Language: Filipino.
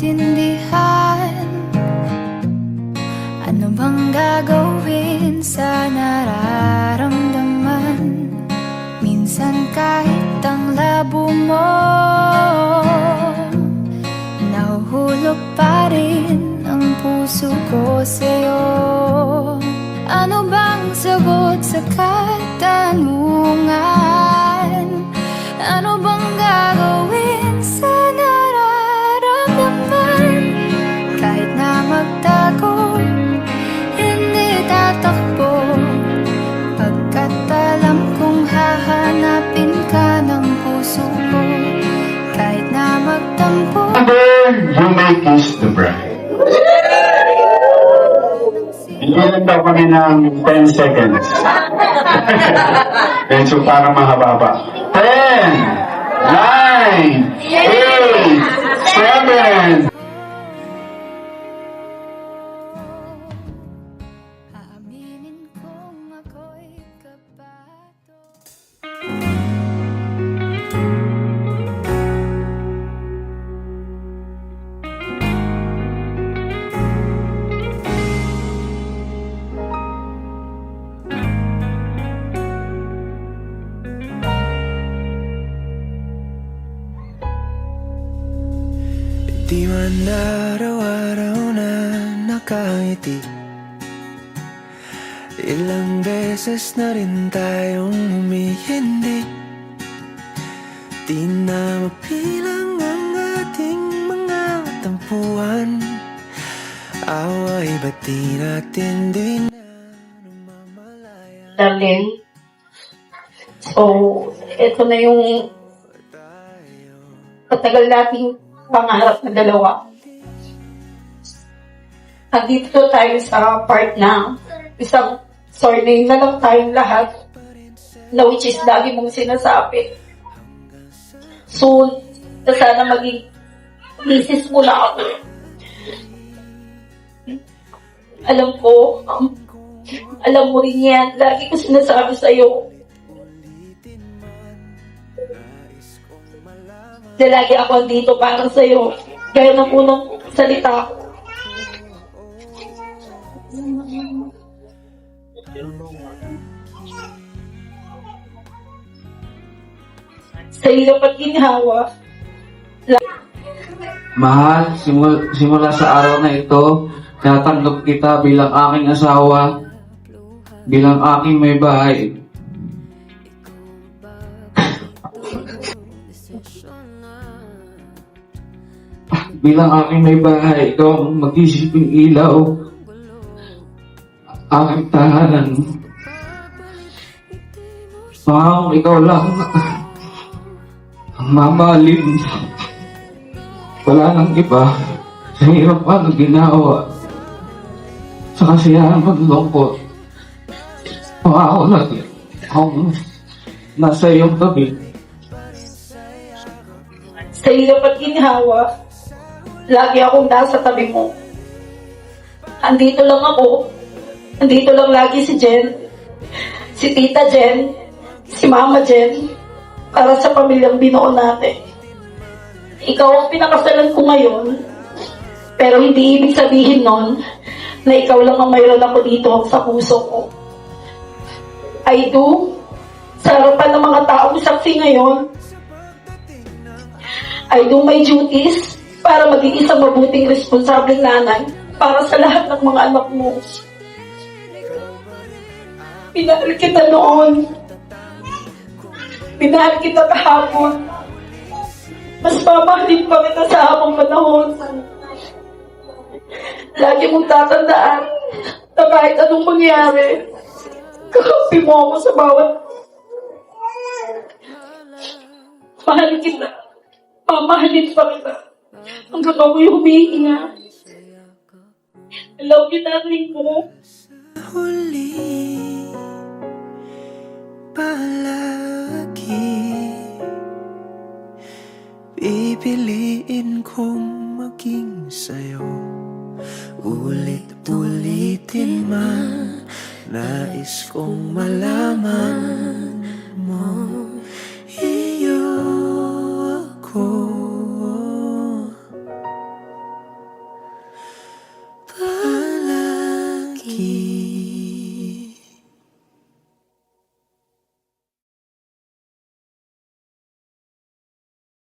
maintindihan. Ano bang gagawin sa nararamdaman? Minsan kahit ang labo mo, nahuhulog pa rin ang puso ko sa'yo. Ano bang sagot sa katanungan? Ano bang gagawin sa nararamdaman? Kahit na magtago, hindi tatakbo, pagkat alam kong hahanapin ka ng puso ko. Kahit na magtampo, You may kiss the bride. Bigyan daw kami ng 10 seconds. Medyo para mahaba-haba. 10, 9, 8, 7. aaminin kong ako'y kapato. Di man araw-araw na nakangiti, ilang beses na rin tayong humihindi. Di na mapilang ang ating mga tampuhan, away ba't di natin di na namamalayan? Darlene. So, ito na yung matagal nating pangarap na dalawa. Nandito tayo sa part na isang surname na lang tayong lahat, na which is lagi mong sinasabi. Soon, na sana maging misis mo na ako. Alam mo rin yan. Lagi ko sinasabi sa'yo na lagi ako dito para sa'yo. Gaya ng unang salita ko. Sa hirap at ginhawa, Mahal, simula sa araw na ito, tatanggap kita bilang aking asawa, bilang aking may bahay. Bilang aking may bahay, ikaw ang mag-isiping ilaw, aking tahanan. Mahal, ikaw lang ang mamahalin. Wala nang iba sa hirap pa na ginawa, sa kasiyahan maglungkot. Ako lagi akong nasa iyong tabi. sa hirap at ginhawa, lagi akong nasa tabi mo. Andito lang ako. Andito lang lagi si Jen, si Tita Jen, si Mama Jen, para sa pamilyang binuo natin. Ikaw ang pinakasalan ko ngayon, pero hindi ibig sabihin nun na ikaw lang ang mayroon ako dito sa puso ko. I do, sa harapan ng mga taong saksi ngayon, I do my duties para maging isang mabuting responsableng nanay para sa lahat ng mga anak mo. Pinahal kita noon. Pinahal kita kahapon. Mas mamahalin pa kita sa habang panahon. Lagi mong tatandaan na kahit anong mangyari, kakampi mo ako sa bawat. Mahal kita. Mamahalin pa kita. Hanggang ako'y humihinga. I love you, darling ko. Huli, palagi pipiliin kong maging sa'yo. Ulit-ulitin man, nais kong malaman mo, iyo ako. aking